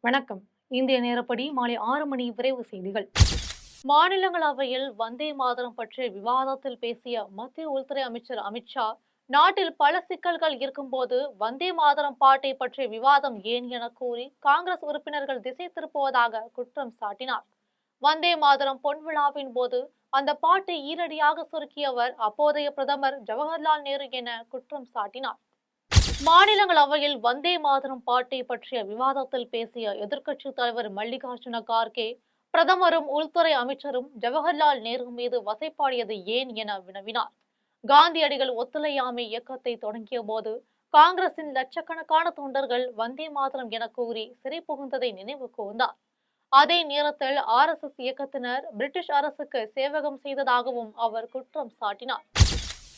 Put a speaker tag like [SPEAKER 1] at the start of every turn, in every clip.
[SPEAKER 1] வணக்கம். இந்திய நேரப்படி மாலை 6 மணி விரைவு செய்திகள். மாநிலங்களவையில் வந்தே மாதரம் பற்றிய விவாதத்தில் பேசிய மத்திய உள்துறை அமைச்சர் அமித்ஷா, நாட்டில் பல சிக்கல்கள் இருக்கும்போது வந்தே மாதரம் பாட்டை பற்றிய விவாதம் ஏன் என கூறி காங்கிரஸ் உறுப்பினர்கள் திசை திருப்புவதாக குற்றம் சாட்டினார். வந்தே மாதரம் பொன்விழாவின் போது அந்த பாட்டை ஈரடியாக சுருக்கியவர் அப்போதைய பிரதமர் ஜவஹர்லால் நேரு என குற்றம் சாட்டினார். மாநிலங்களவையில் வந்தே மாதரம் பாட்டை பற்றிய விவாதத்தில் பேசிய எதிர்க்கட்சித் தலைவர் மல்லிகார்ஜுன கார்கே, பிரதமரும் உள்துறை அமைச்சரும் ஜவஹர்லால் நேரு மீது வசைப்பாடியது ஏன் என வினவினார். காந்தியடிகள் ஒத்துழையாமை இயக்கத்தை தொடங்கிய போது காங்கிரசின் லட்சக்கணக்கான தொண்டர்கள் வந்தே மாதரம் என கூறி சிறை புகுந்ததை நினைவு கூர்ந்தார். அதே நேரத்தில் RSS இயக்கத்தினர் பிரிட்டிஷ் அரசுக்கு சேவகம் செய்ததாகவும் அவர் குற்றம் சாட்டினார்.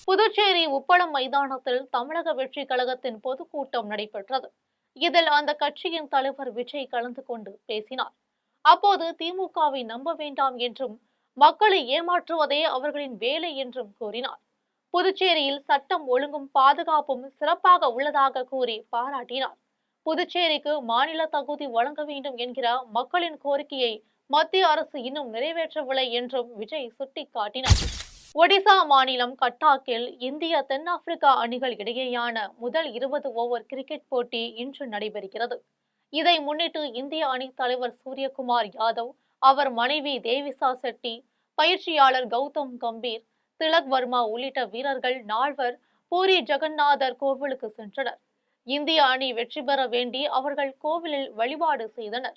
[SPEAKER 1] புதுச்சேரி உப்பளம் மைதானத்தில் தமிழக வெற்றி கழகத்தின் பொதுக்கூட்டம் நடைபெற்றது. இதில் அந்த கட்சியின் தலைவர் விஜய் கலந்து கொண்டு பேசினார். அப்போது திமுகவை நம்ப வேண்டாம் என்றும் மக்களை ஏமாற்றுவதே அவர்களின் வேலை என்றும் கூறினார். புதுச்சேரியில் சட்டம் ஒழுங்கும் பாதுகாப்பும் சிறப்பாக உள்ளதாக கூறி பாராட்டினார். புதுச்சேரிக்கு மாநில தகுதி வழங்க வேண்டும் என்கிற மக்களின் கோரிக்கையை மத்திய அரசு இன்னும் நிறைவேற்றவில்லை என்றும் விஜய் சுட்டிக்காட்டினார். ஒடிசா மாநிலம் கட்டாக்கில் இந்திய தென்னாப்பிரிக்கா அணிகள் இடையேயான முதல் 20 ஓவர் கிரிக்கெட் போட்டி இன்று நடைபெறுகிறது. இதை முன்னிட்டு இந்திய அணி தலைவர் சூரியகுமார் யாதவ், அவர் மனைவி தேவிசா செட்டி, பயிற்சியாளர் கௌதம் கம்பீர், திலக் வர்மா உள்ளிட்ட வீரர்கள் 4 பூரி ஜெகநாதர் கோவிலுக்கு சென்றனர். இந்திய அணி வெற்றி பெற வேண்டி அவர்கள் கோவிலில் வழிபாடு செய்தனர்.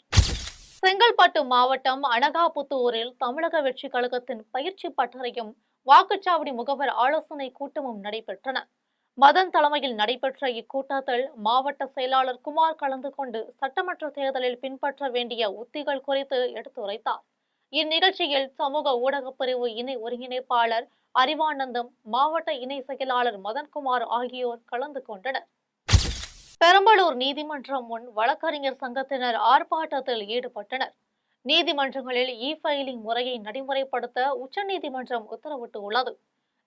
[SPEAKER 1] செங்கல்பட்டு மாவட்டம் அனகாபுத்தூரில் தமிழக வெற்றி கழகத்தின் பயிற்சி பட்டறையும் வாக்குச்சாவடி முகவர் ஆலோசனை கூட்டமும் நடைபெற்றன. மதன் தலைமையில் நடைபெற்ற இக்கூட்டத்தில் மாவட்ட செயலாளர் குமார் கலந்து கொண்டு சட்டமன்ற தேர்தலில் பின்பற்ற வேண்டிய உத்திகள் குறித்து எடுத்துரைத்தார். இந்நிகழ்ச்சியில் சமூக ஊடகப் பிரிவு இணை ஒருங்கிணைப்பாளர் அறிவானந்தம், மாவட்ட இணை செயலாளர் மதன்குமார் ஆகியோர் கலந்து கொண்டனர். பெரம்பலூர் நீதிமன்றம் முன் வழக்கறிஞர் சங்கத்தினர் ஆர்ப்பாட்டத்தில் ஈடுபட்டனர். நீதிமன்றங்களில் ஃபைலிங் முறையை நடைமுறைப்படுத்த உச்சநீதிமன்றம் உத்தரவிட்டுள்ளது.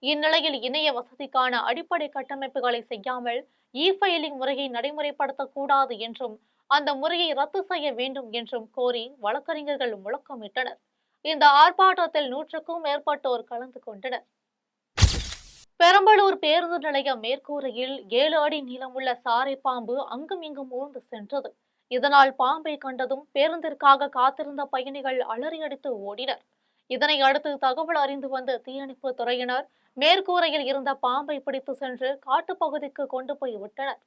[SPEAKER 1] இந்நிலையில் இணைய வசதிக்கான அடிப்படை கட்டமைப்புகளை செய்யாமல் ஃபைலிங் முறையை நடைமுறைப்படுத்தக்கூடாது என்றும் அந்த முறையை ரத்து செய்ய வேண்டும் என்றும் கோரி வழக்கறிஞர்கள் முழக்கமிட்டனர். இந்த ஆர்ப்பாட்டத்தில் 100க்கும் மேற்பட்டோர் கலந்து கொண்டனர். பெரம்பலூர் பேருந்து நிலைய மேற்கூரையில் 7 அடி நீளமுள்ள சாரை பாம்பு அங்கும் இங்கும் ஊர்ந்து சென்றது. இதனால் பாம்பை கண்டதும் பேருந்திற்காக காத்திருந்த பயணிகள் அலறியடித்து ஓடினர். இதனை அடுத்து தகவல் அறிந்து வந்த தீயணைப்பு துறையினர் மேற்கூரையில் இருந்த பாம்பை பிடித்து சென்று காட்டுப்பகுதிக்கு கொண்டு போய் விட்டனர்.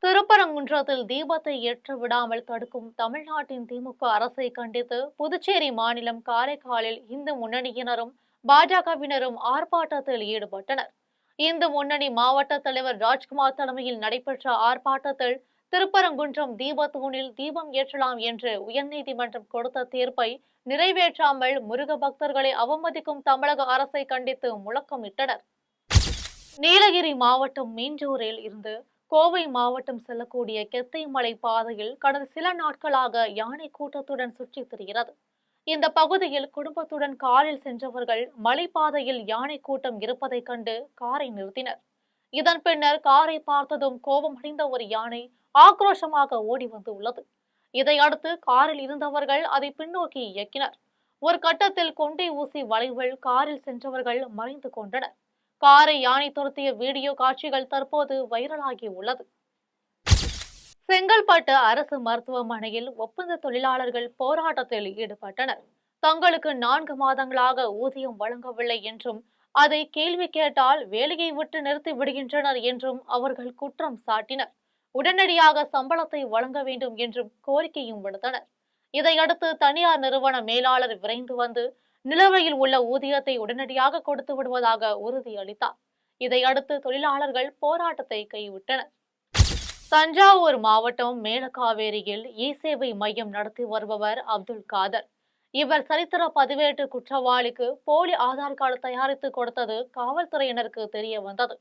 [SPEAKER 1] திருப்பரங்குன்றத்தில் தீபத்தை ஏற்ற விடாமல் தடுக்கும் தமிழ்நாட்டின் திமுக அரசை கண்டித்து புதுச்சேரி மாநிலம் காரைக்காலில் இந்து முன்னணியினரும் பாஜகவினரும் ஆர்ப்பாட்டத்தில் ஈடுபட்டனர். இந்து முன்னணி மாவட்ட தலைவர் ராஜ்குமார் தலைமையில் நடைபெற்ற ஆர்ப்பாட்டத்தில் திருப்பரங்குன்றம் தீபத்தூணில் தீபம் ஏற்றலாம் என்று உயர்நீதிமன்றம் கொடுத்த தீர்ப்பை நிறைவேற்றாமல் முருக பக்தர்களை அவமதிக்கும் தமிழக அரசை கண்டித்து முழக்கமிட்டனர். நீலகிரி மாவட்டம் மீஞ்சூரில் இருந்து கோவை மாவட்டம் செல்லக்கூடிய கெத்தைமலை பாதையில் கடந்த சில நாட்களாக யானை கூட்டத்துடன் சுற்றித் திரிகிறது. இந்த பகுதியில் குடும்பத்துடன் காரில் சென்றவர்கள் மலைப்பாதையில் யானை கூட்டம் இருப்பதைக் கண்டு காரை நிறுத்தினர். இதன் பின்னர் காரை பார்த்ததும் கோபமடைந்த ஒரு யானை ஆக்ரோஷமாக ஓடி வந்துள்ளது. இதையடுத்து காரில் இருந்தவர்கள் அதை பின்னோக்கி இயக்கினர். ஒரு கட்டத்தில் கொண்டை ஊசி வளைவில் காரில் சென்றவர்கள் மறைந்து கொண்டனர். காரை யானை துரத்திய வீடியோ காட்சிகள் தற்போது வைரலாகி உள்ளது. செங்கல்பட்டு அரசு மருத்துவமனையில் ஒப்பந்த தொழிலாளர்கள் போராட்டத்தில் ஈடுபட்டனர். தங்களுக்கு 4 மாதங்களாக ஊதியம் வழங்கவில்லை என்றும் அதை கேள்வி கேட்டால் வேலையை விட்டு நிறுத்தி விடுகின்றனர் என்றும் அவர்கள் குற்றம் சாட்டினர். உடனடியாக சம்பளத்தை வழங்க வேண்டும் என்றும் கோரிக்கையும் விடுத்தனர். இதையடுத்து தனியார் நிறுவன மேலாளர் விரைந்து வந்து நிலுவையில் உள்ள ஊதியத்தை உடனடியாக கொடுத்து விடுவதாக உறுதியளித்தார். இதையடுத்து தொழிலாளர்கள் போராட்டத்தை கைவிட்டனர். தஞ்சாவூர் மாவட்டம் மேலக்காவேரியில் சேவை மையம் நடத்தி வருபவர் அப்துல் காதர். இவர் சரித்திர பதிவேட்டு குற்றவாளிக்கு போலி ஆதார் கார்டு தயாரித்து கொடுத்தது காவல்துறையினருக்கு தெரிய வந்தது.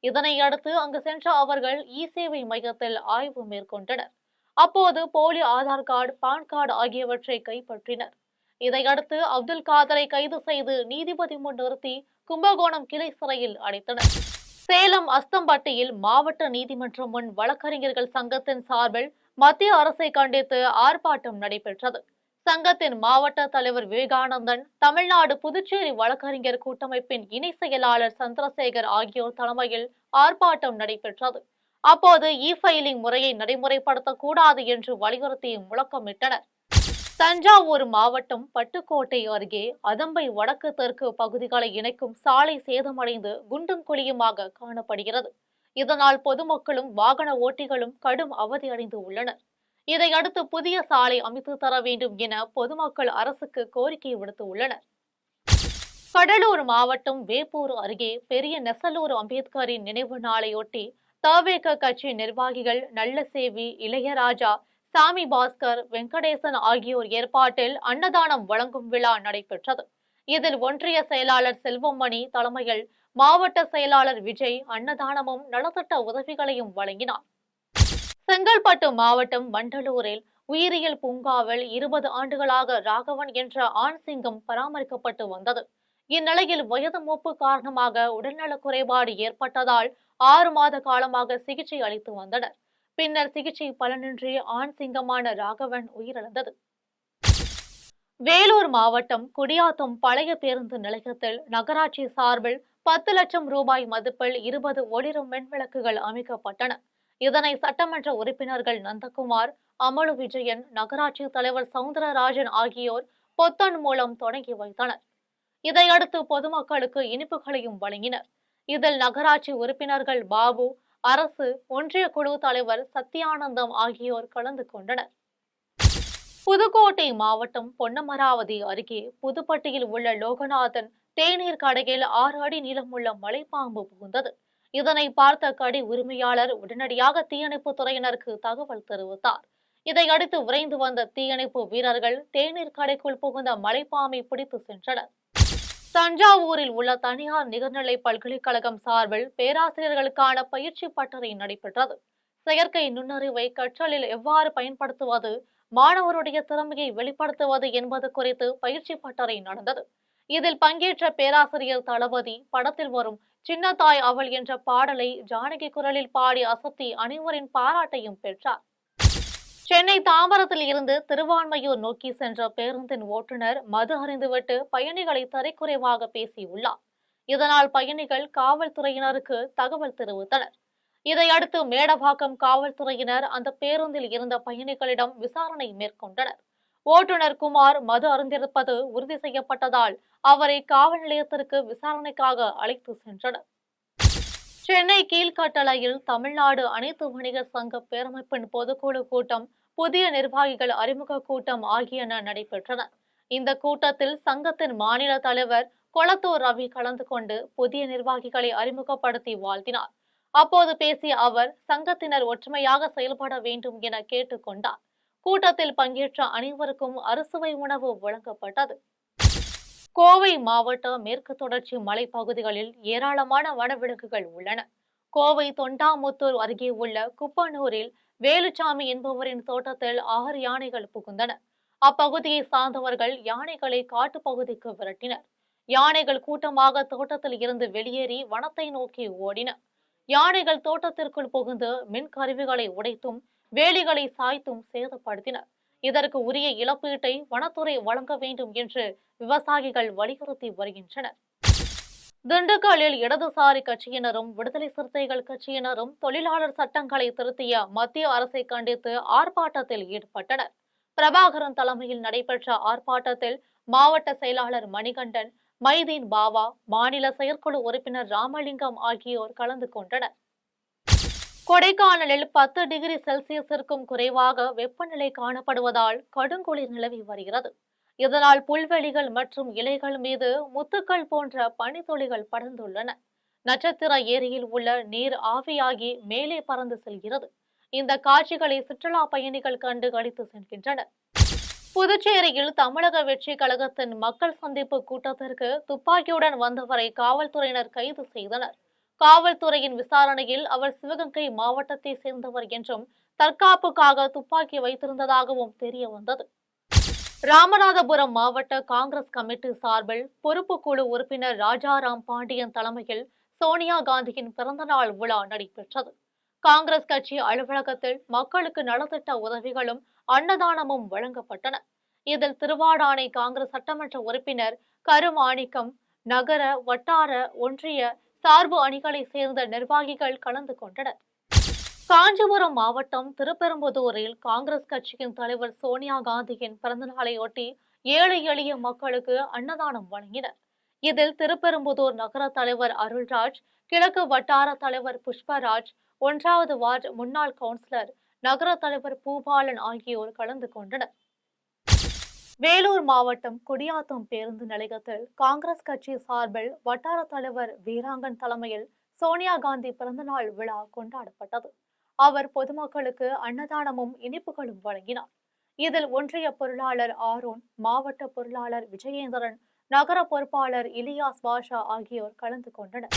[SPEAKER 1] இதனை அடுத்து அங்கு சென்ற அவர்கள் சேவை மையத்தில் ஆய்வு மேற்கொண்டனர். அப்போது போலி ஆதார் கார்டு, பான் கார்டு ஆகியவற்றை கைப்பற்றினர். இதையடுத்து அப்துல் காதரை கைது செய்து நீதிபதி முன் நிறுத்தி கும்பகோணம் கிளை சிறையில் அடைத்தனர். சேலம் அஸ்தம்பட்டியில் மாவட்ட நீதிமன்றம் முன் வழக்கறிஞர்கள் சங்கத்தின் சார்பில் மத்திய அரசை கண்டித்து ஆர்ப்பாட்டம் நடைபெற்றது. சங்கத்தின் மாவட்ட தலைவர் விவேகானந்தன், தமிழ்நாடு புதுச்சேரி வழக்கறிஞர் கூட்டமைப்பின் இணை செயலாளர் சந்திரசேகர் ஆகியோர் தலைமையில் ஆர்ப்பாட்டம் நடைபெற்றது. அப்போது ஃபைலிங் முறையை நடைமுறைப்படுத்தக்கூடாது என்று வலியுறுத்தி முழக்கமிட்டனர். தஞ்சாவூர் மாவட்டம் பட்டுக்கோட்டை அருகே அதம்பை வடக்கு தெற்கு பகுதிகளை இணைக்கும் சாலை சேதமடைந்து குண்டும் குழியுமாக காணப்படுகிறது. இதனால் பொதுமக்களும் வாகன ஓட்டிகளும் கடும் அவதியடைந்து உள்ளனர். இதையடுத்து புதிய சாலை அமைத்து தர வேண்டும் என பொதுமக்கள் அரசுக்கு கோரிக்கை விடுத்துள்ளனர். கடலூர் மாவட்டம் வேப்பூர் அருகே பெரிய நெசலூர் அம்பேத்கரின் நினைவு நாளையொட்டி தவேக கட்சி நிர்வாகிகள் நல்லசேவி, இளையராஜா, சாமி பாஸ்கர், வெங்கடேசன் ஆகியோர் ஏற்பாட்டில் அன்னதானம் வழங்கும் விழா நடைபெற்றது. இதில் ஒன்றிய செயலாளர் செல்வமணி தலைமையில் மாவட்ட செயலாளர் விஜய் அன்னதானமும் நலத்திட்ட உதவிகளையும் வழங்கினார். செங்கல்பட்டு மாவட்டம் வண்டலூரில் உயிரியல் பூங்காவில் 20 ஆண்டுகளாக ராகவன் என்ற ஆண் சிங்கம் பராமரிக்கப்பட்டு வந்தது. இந்நிலையில் வயது மூப்பு காரணமாக உடல்நலக் குறைபாடு ஏற்பட்டதால் 6 மாத காலமாக சிகிச்சை அளித்து வந்தனர். பின்னர் சிகிச்சை பலனின்றி ஆண் சிங்கமான ராகவன் உயிரிழந்தது. வேலூர் மாவட்டம் குடியாத்தம் பழைய பேருந்து நிலையத்தில் நகராட்சி சார்பில் 10 லட்சம் ரூபாய் மதிப்பில் 20 ஒளிரும் மின்விளக்குகள் அமைக்கப்பட்டன. இதனை சட்டமன்ற உறுப்பினர்கள் நந்தகுமார், அமலு விஜயன், நகராட்சி தலைவர் சவுந்தரராஜன் ஆகியோர் பொத்தன் மூலம் தொடங்கி வைத்தனர். இதையடுத்து பொதுமக்களுக்கு இனிப்புகளையும் வழங்கினர். இதில் நகராட்சி உறுப்பினர்கள் பாபு, அரசு, ஒன்றிய குழு தலைவர் சத்யானந்தம் ஆகியோர் கலந்து கொண்டனர். புதுக்கோட்டை மாவட்டம் பொன்னமராவதி அருகே புதுப்பட்டியில் உள்ள லோகநாதன் தேநீர் கடையில் 6 அடி நீளமுள்ள மலைப்பாம்பு புகுந்தது. இதனை பார்த்த கடை உரிமையாளர் உடனடியாக தீயணைப்பு துறையினருக்கு தகவல் தெரிவித்தார். இதையடுத்து விரைந்து வந்த தீயணைப்பு வீரர்கள் தேநீர் கடைக்குள் புகுந்த மலைப்பாம்பை பிடித்து சென்றனர். தஞ்சாவூரில் உள்ள தனியார் நிகர்நிலை பல்கலைக்கழகம் சார்பில் பேராசிரியர்களுக்கான பயிற்சி பட்டறை நடைபெற்றது. செயற்கை நுண்ணறிவை கற்றலில் எவ்வாறு பயன்படுத்துவது, மாணவருடைய திறமையை வெளிப்படுத்துவது என்பது குறித்து பயிற்சி பட்டறை நடந்தது. இதில் பங்கேற்ற பேராசிரியர் தளபதி படத்தில் வரும் சின்னத்தாய் அவள் என்ற பாடலை ஜானகி குரலில் பாடி அசத்தி அனைவரின் பாராட்டையும் பெற்றார். சென்னை தாம்பரத்தில் இருந்து திருவான்மையூர் நோக்கி சென்ற பேருந்தின் ஓட்டுநர் மது அருந்துவிட்டு பயணிகளை தரைக்குறைவாக பேசியுள்ளார். இதனால் பயணிகள் காவல்துறையினருக்கு தகவல் தெரிவித்தனர். இதையடுத்து மேடவாக்கம் காவல்துறையினர் அந்த பேருந்தில் இருந்த பயணிகளிடம் விசாரணை மேற்கொண்டனர். ஓட்டுநர் குமார் மது அருந்திருப்பது உறுதி செய்யப்பட்டதால் அவரை காவல் நிலையத்திற்கு விசாரணைக்காக அழைத்து சென்றனர். சென்னை கீழ்கட்டளையில் தமிழ்நாடு அனைத்து வணிகர் சங்க பேரமைப்பின் பொதுக்குழு கூட்டம், புதிய நிர்வாகிகள் அறிமுக கூட்டம் ஆகியன நடைபெற்றன. இந்த கூட்டத்தில் சங்கத்தின் மாநில தலைவர் கொளத்தூர் ரவி கலந்து கொண்டு புதிய நிர்வாகிகளை அறிமுகப்படுத்தி வாழ்த்தினார். அப்போது பேசிய அவர் சங்கத்தினர் ஒற்றுமையாக செயல்பட வேண்டும் என கேட்டுக் கொண்டார். கூட்டத்தில் பங்கேற்ற அனைவருக்கும் அறுசுவை உணவு வழங்கப்பட்டது. கோவை மாவட்ட மேற்கு தொடர்ச்சி மலைப்பகுதிகளில் ஏராளமான வனவிலங்குகள் உள்ளன. கோவை தொண்டாமுத்தூர் அருகே உள்ள குப்பனூரில் வேலுச்சாமி என்பவரின் தோட்டத்தில் 6 யானைகள் புகுந்தன. அப்பகுதியை சார்ந்தவர்கள் யானைகளை காட்டுப்பகுதிக்கு விரட்டினர். யானைகள் கூட்டமாக தோட்டத்தில் இருந்து வெளியேறி வனத்தை நோக்கி ஓடின. யானைகள் தோட்டத்திற்குள் புகுந்து மின் கருவிகளை உடைத்தும் வேலிகளை சாய்த்தும் சேதப்படுத்தினர். இதற்கு உரிய இழப்பீட்டை வனத்துறை வழங்க வேண்டும் என்று விவசாயிகள் வலியுறுத்தி வருகின்றனர். திண்டுக்கல்லில் இடதுசாரி கட்சியினரும் விடுதலை சிறுத்தைகள் கட்சியினரும் தொழிலாளர் சட்டங்களை திருத்திய மத்திய அரசை கண்டித்து ஆர்ப்பாட்டத்தில் ஈடுபட்டனர். பிரபாகரன் தலைமையில் நடைபெற்ற ஆர்ப்பாட்டத்தில் மாவட்ட செயலாளர் மணிகண்டன், மைதீன் பாவா, மாநில செயற்குழு உறுப்பினர் ராமலிங்கம் ஆகியோர் கலந்து கொண்டனர். கொடைக்கானலில் 10 டிகிரி செல்சியஸிற்கும் குறைவாக வெப்பநிலை காணப்படுவதால் கடுங்குளிர் நிலவி வருகிறது. இதனால் புல்வெளிகள் மற்றும் இலைகள் மீது முத்துக்கள் போன்ற பனித்துளிகள் படர்ந்துள்ளன. நட்சத்திர ஏரியில் உள்ள நீர் ஆவியாகி மேலே பறந்து செல்கிறது. இந்த காட்சிகளை சுற்றுலா பயணிகள் கண்டு களித்து செல்கின்றனர். புதுச்சேரியில் தமிழக வெற்றி கழகத்தின் மக்கள் சந்திப்பு கூட்டத்திற்கு துப்பாக்கியுடன் வந்தவரை காவல்துறையினர் கைது செய்தனர். காவல்துறையின் விசாரணையில் அவர் சிவகங்கை மாவட்டத்தை சேர்ந்தவர் என்றும் தற்காப்புக்காக துப்பாக்கி வைத்திருந்ததாகவும் தெரிய வந்தது. ராமநாதபுரம் மாவட்ட காங்கிரஸ் கமிட்டி சார்பில் பொறுப்பு குழு உறுப்பினர் ராஜாராம் பாண்டியன் தலைமையில் சோனியா காந்தியின் பிறந்தநாள் விழா நடைபெற்றது. காங்கிரஸ் கட்சி அலுவலகத்தில் மக்களுக்கு நலத்திட்ட உதவிகளும் அன்னதானமும் வழங்கப்பட்டன. இதில் திருவாடானை காங்கிரஸ் சட்டமன்ற உறுப்பினர் கருமாணிக்கம், நகர, வட்டார, ஒன்றிய சார்பு அணிகளை சேர்ந்த நிர்வாகிகள் கலந்து கொண்டனர். காஞ்சிபுரம் மாவட்டம் திருப்பெரும்புதூரில் காங்கிரஸ் கட்சியின் தலைவர் சோனியா காந்தியின் பிறந்தநாளையொட்டி ஏழை எளிய மக்களுக்கு அன்னதானம் வழங்கினர். இதில் திருப்பெரும்புதூர் நகர தலைவர் அருள்ராஜ், கிழக்கு வட்டார தலைவர் புஷ்பராஜ், 1வது வார்டு முன்னாள் கவுன்சிலர், நகர தலைவர் பூபாலன் ஆகியோர் கலந்து கொண்டனர். வேலூர் மாவட்டம் குடியாத்தம் பேருந்து நிலையத்தில் காங்கிரஸ் கட்சி சார்பில் வட்டார தலைவர் வீராங்கன் தலைமையில் சோனியா காந்தி பிறந்தநாள் விழா கொண்டாடப்பட்டது. அவர் பொதுமக்களுக்கு அன்னதானமும் இனிப்புகளும் வழங்கினார். இதில் ஒன்றிய பொருளாளர் ஆரோன், மாவட்ட பொருளாளர் விஜயேந்திரன், நகர பொறுப்பாளர் இலியாஸ் பாஷா ஆகியோர் கலந்து கொண்டனர்.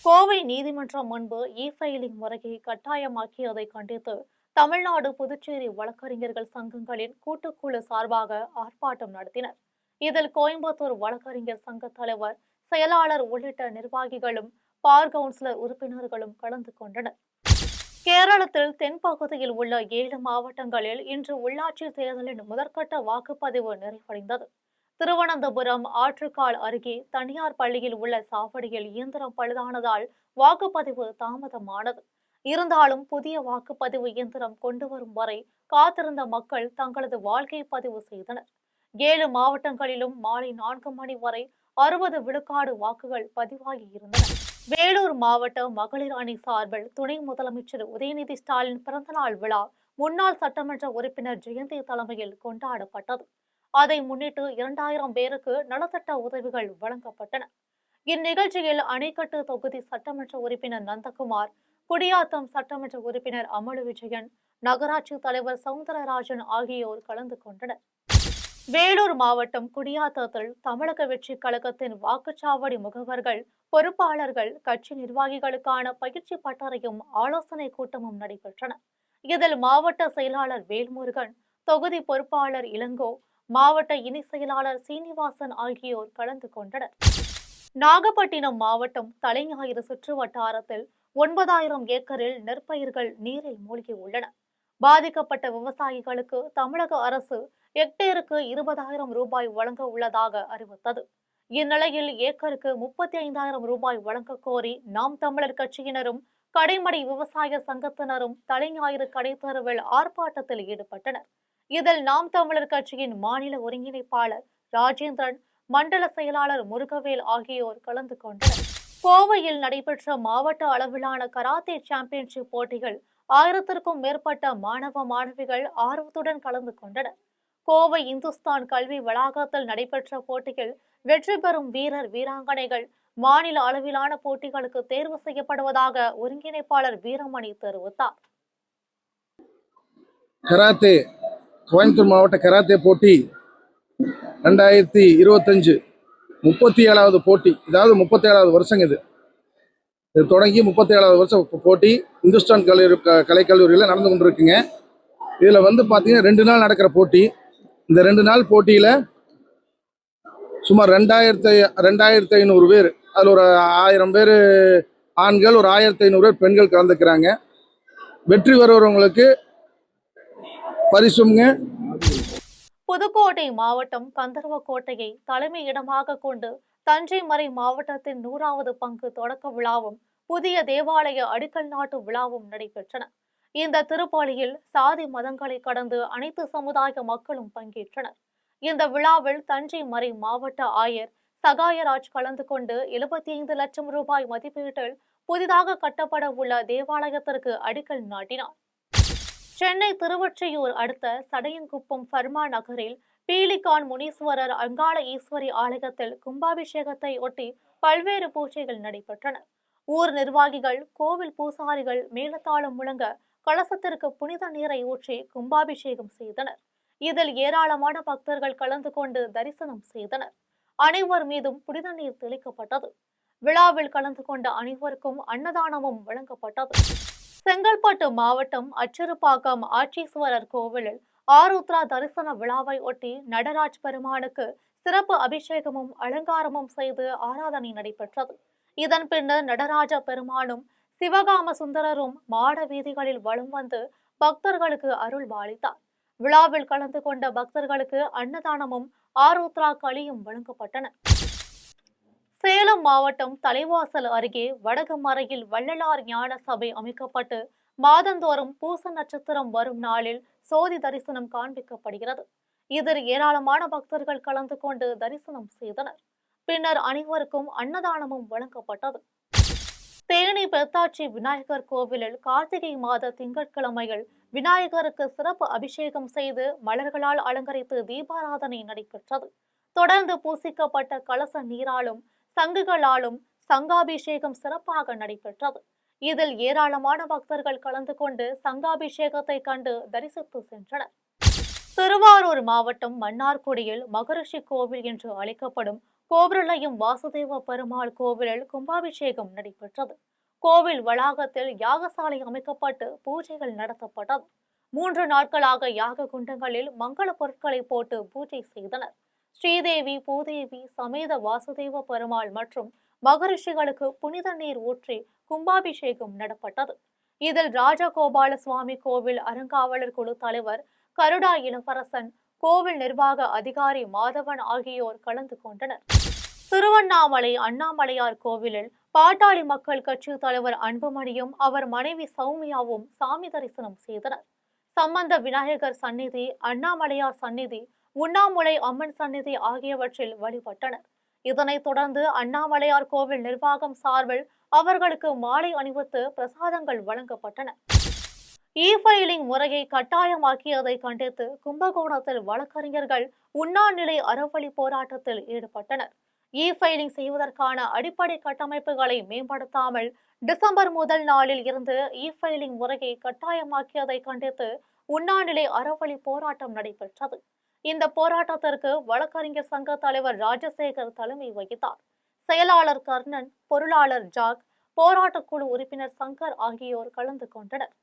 [SPEAKER 1] கோவை நீதிமன்றம் முன்பு இ-ஃபைலிங் முறையை கட்டாயமாக்கியதை கண்டித்து தமிழ்நாடு, புதுச்சேரி வழக்கறிஞர்கள் சங்கங்களின் கூட்டுக்குழு சார்பாக ஆர்ப்பாட்டம் நடத்தினர். இதில் கோயம்புத்தூர் வழக்கறிஞர் சங்க தலைவர், செயலாளர் உள்ளிட்ட நிர்வாகிகளும் பார் கவுன்சிலர் உறுப்பினர்களும் கலந்து கொண்டனர். கேரளத்தில் தென்பகுதியில் உள்ள 7 மாவட்டங்களில் இன்று உள்ளாட்சி தேர்தலின் முதற்கட்ட வாக்குப்பதிவு நிறைவடைந்தது. திருவனந்தபுரம் ஆற்றுக்கால் அருகே தனியார் பள்ளியில் உள்ள சாவடியில் இயந்திரம் பழுதானதால் வாக்குப்பதிவு தாமதமானது. இருந்தாலும் புதிய வாக்குப்பதிவு இயந்திரம் கொண்டு வரும் வரை காத்திருந்த மக்கள் தங்களது வாழ்க்கை பதிவு செய்தனர். 7 மாவட்டங்களிலும் மாலை 4 மணி வரை 60 விழுக்காடு வாக்குகள் பதிவாகி இருந்தன. வேலூர் மாவட்ட மகளிர் அணி சார்பில் துணை முதலமைச்சர் உதயநிதி ஸ்டாலின் பிறந்தநாள் விழா முன்னாள் சட்டமன்ற உறுப்பினர் ஜெயந்தி தலைமையில் கொண்டாடப்பட்டது. அதை முன்னிட்டு 2000 பேருக்கு நலத்திட்ட உதவிகள் வழங்கப்பட்டன. இந்நிகழ்ச்சியில் அணைக்கட்டு தொகுதி சட்டமன்ற உறுப்பினர் நந்தகுமார், குடியாத்தம் சட்டமன்ற உறுப்பினர் அமலு விஜயன், நகராட்சி தலைவர் சவுந்தரராஜன் ஆகியோர் கலந்து கொண்டனர். வேலூர் மாவட்டம் குடியாத்தத்தில் தமிழக வெற்றி கழகத்தின் வாக்குச்சாவடி முகவர்கள், பொறுப்பாளர்கள், கட்சி நிர்வாகிகளுக்கான பயிற்சி பட்டறையும் ஆலோசனை கூட்டமும் நடைபெற்றன. இதில் மாவட்ட செயலாளர் வேல்முருகன், தொகுதி பொறுப்பாளர் இளங்கோ, மாவட்ட இணை செயலாளர் சீனிவாசன் ஆகியோர் கலந்து கொண்டனர். நாகப்பட்டினம் மாவட்டம் தலைஞாயிறு சுற்று வட்டாரத்தில் 9000 ஏக்கரில் நெற்பயிர்கள் நீரில் மூழ்கியுள்ளன. பாதிக்கப்பட்ட விவசாயிகளுக்கு தமிழக அரசு ஹெக்டேருக்கு 20,000 ரூபாய் வழங்க உள்ளதாக அறிவித்தது. இந்நிலையில் ஏக்கருக்கு 35,000 ரூபாய் வழங்க கோரி நாம் தமிழர் கட்சியினரும் கடைமடை விவசாய சங்கத்தினரும் தலைஞாயிறு கடைத்தெருவில் ஆர்ப்பாட்டத்தில் ஈடுபட்டனர். இதில் நாம் தமிழர் கட்சியின் மாநில ஒருங்கிணைப்பாளர் ராஜேந்திரன், மண்டல செயலாளர் முருகவேல் ஆகியோர் கலந்து கொண்டனர். கோவையில் நடைபெற்ற மாவட்ட அளவிலான கராத்தே சாம்பியன்ஷிப் போட்டிகள் 1000க்கும் மேற்பட்ட மாணவ மாணவிகள் ஆர்வத்துடன் கலந்து கொண்டனர். கோவை இந்துஸ்தான் கல்வி வளாகத்தில் நடைபெற்ற போட்டியில் வெற்றி பெறும் வீரர் வீராங்கனைகள் மாநில அளவிலான போட்டிகளுக்கு தேர்வு செய்யப்படுவதாக ஒருங்கிணைப்பாளர் வீரமணி தெரிவித்தார்.
[SPEAKER 2] கராத்தே கோயம்புத்தூர் மாவட்ட கராத்தே போட்டி 2025 37வது போட்டி, அதாவது 37வது வருஷம். இது தொடங்கி 37வது வருஷம் போட்டி இந்துஸ்தான் கலைக்கல்லூரியில் நடந்து கொண்டிருக்குங்க. இதில் பார்த்தீங்கன்னா 2 நாள் நடக்கிற போட்டி. இந்த 2 நாள் போட்டியில் சுமார் 2500 பேர், அதில் ஒரு 1000 பேர் ஆண்கள், ஒரு 1500 பேர் பெண்கள் கலந்துக்கிறாங்க. வெற்றி பெறுவவங்களுக்கு பரிசுங்க.
[SPEAKER 1] புதுக்கோட்டை மாவட்டம் கந்தர்வக்கோட்டையை தலைமை இடமாக கொண்டு தஞ்சை மறை மாவட்டத்தின் 100வது பங்கு தொடக்க விழாவும் புதிய தேவாலய அடிக்கல் நாட்டு விழாவும் நடைபெற்றன. இந்த திருப்பலியில் சாதி மதங்களை கடந்து அனைத்து சமுதாய மக்களும் பங்கேற்றனர். இந்த விழாவில் தஞ்சை மறை மாவட்ட ஆயர் சகாயராஜ் கலந்து கொண்டு 75 லட்சம் ரூபாய் மதிப்பீட்டில் புதிதாக கட்டப்பட உள்ள தேவாலயத்திற்கு அடிக்கல் நாட்டினார். சென்னை திருவொற்றியூர் அடுத்த சடையங்குப்பம் ஃபர்மா நகரில் பீலிகான் முனீஸ்வரர் அங்காள ஈஸ்வரி ஆலயத்தில் கும்பாபிஷேகத்தை ஒட்டி பல்வேறு பூஜைகள் நடைபெற்றன. ஊர் நிர்வாகிகள், கோவில் பூசாரிகள் மேலத்தாளம் முழங்க கலசத்திற்கு புனித நீரை ஊற்றி கும்பாபிஷேகம் செய்தனர். இதில் ஏராளமான பக்தர்கள் கலந்து கொண்டு தரிசனம் செய்தனர். அனைவர் மீதும் புனித நீர் தெளிக்கப்பட்டது. விழாவில் கலந்து கொண்ட அனைவருக்கும் அன்னதானமும் வழங்கப்பட்டது. செங்கல்பட்டு மாவட்டம் அச்சிறுபாக்கம் ஆட்சீஸ்வரர் கோவிலில் ஆருத்ரா தரிசன விழாவை ஒட்டி நடராஜ் பெருமானுக்கு சிறப்பு அபிஷேகமும் அலங்காரமும் செய்து ஆராதனை நடைபெற்றது. இதன் பின்னர் நடராஜ பெருமானும் சிவகாம சுந்தரரும் மாட வீதிகளில் வலம் வந்து பக்தர்களுக்கு அருள் பாலித்தார். விழாவில் கலந்து கொண்ட பக்தர்களுக்கு அன்னதானமும் ஆருத்ரா களியும் வழங்கப்பட்டன. சேலம் மாவட்டம் தலைவாசல் அருகே வடகுமறையில் வள்ளலார் ஞான சபை அமைக்கப்பட்டு மாதந்தோறும் பூச நட்சத்திரம் வரும் நாளில் சோதி தரிசனம் காண்பிக்கப்படுகிறது. இதில் ஏராளமான பக்தர்கள் கலந்து கொண்டு தரிசனம் செய்தனர். பின்னர் அனைவருக்கும் அன்னதானமும் வழங்கப்பட்டது. தேனி பெத்தாச்சி விநாயகர் கோவிலில் கார்த்திகை மாத திங்கட்கிழமையில் விநாயகருக்கு சிறப்பு அபிஷேகம் செய்து மலர்களால் அலங்கரித்து தீபாராதனை நடைபெற்றது. தொடர்ந்து பூசிக்கப்பட்ட கலச நீராலும் சங்குகளாலும் சங்காபிஷேகம் சிறப்பாக நடைபெற்றது. இதில் ஏராளமான பக்தர்கள் கலந்து கொண்டு சங்காபிஷேகத்தை கண்டு தரிசித்து சென்றனர். திருவாரூர் மாவட்டம் மன்னார்குடியில் மகரிஷி கோவில் என்று அழைக்கப்படும் கோவிலையும் வாசுதேவ பெருமாள் கோவிலில் கும்பாபிஷேகம் நடைபெற்றது. கோவில் வளாகத்தில் யாகசாலை அமைக்கப்பட்டு பூஜைகள் நடத்தப்பட்டது. 3 நாட்களாக யாக குண்டங்களில் மங்கள பொருட்களை போட்டு பூஜை செய்தனர். ஸ்ரீதேவி பூதேவி சமேத வாசுதேவ பெருமாள் மற்றும் மகரிஷிகளுக்கு புனித நீர் ஊற்றி கும்பாபிஷேகம் நடப்பட்டது. இதில் ராஜகோபால சுவாமி கோவில் அறங்காவலர் குழு தலைவர் கருடா இளவரசன், கோவில் நிர்வாக அதிகாரி மாதவன் ஆகியோர் கலந்து கொண்டனர். திருவண்ணாமலை அண்ணாமலையார் கோவிலில் பாட்டாளி மக்கள் கட்சி தலைவர் அன்புமணியும் அவர் மனைவி சௌமியாவும் சாமி தரிசனம் செய்தனர். சம்பந்த விநாயகர் சந்நிதி, அண்ணாமலையார் சந்நிதி, உண்ணாமுலை அம்மன் சந்நிதி ஆகியவற்றில் வழிபட்டனர். இதனைத் தொடர்ந்து அண்ணாமலையார் கோவில் நிர்வாகம் சார்பில் அவர்களுக்கு மாலை அணிவித்து பிரசாதங்கள் வழங்கப்பட்டன. இ-ஃபைலிங் முறையை கட்டாயமாக்கியதை கண்டித்து கும்பகோணத்தில் வழக்கறிஞர்கள் உண்ணாநிலை அறவழி போராட்டத்தில் ஈடுபட்டனர். இ-ஃபைலிங் செய்வதற்கான அடிப்படை கட்டமைப்புகளை மேம்படுத்தாமல் டிசம்பர் முதல் நாளில் இருந்து இ-ஃபைலிங் முறையை கட்டாயமாக்கியதை கண்டித்து உண்ணாநிலை அறவழி போராட்டம் நடைபெற்றது. இந்த போராட்டத்திற்கு வழக்கறிஞர் சங்க தலைவர் ராஜசேகர் தலைமை வகித்தார். செயலாளர் கர்ணன், பொருளாளர் ஜாக், போராட்டக்குழு உறுப்பினர் சங்கர் ஆகியோர் கலந்து கொண்டனர்.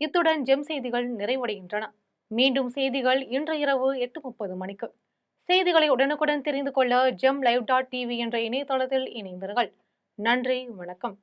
[SPEAKER 1] இத்துடன் ஜெம் செய்திகள் நிறைவடைகின்றன. மீண்டும் செய்திகள் இன்று இரவு 8:30 மணிக்கு. செய்திகளை உடனுக்குடன் தெரிந்து கொள்ள GemLive.tv என்ற இணையதளத்தில் இணைந்தீர்கள். நன்றி, வணக்கம்.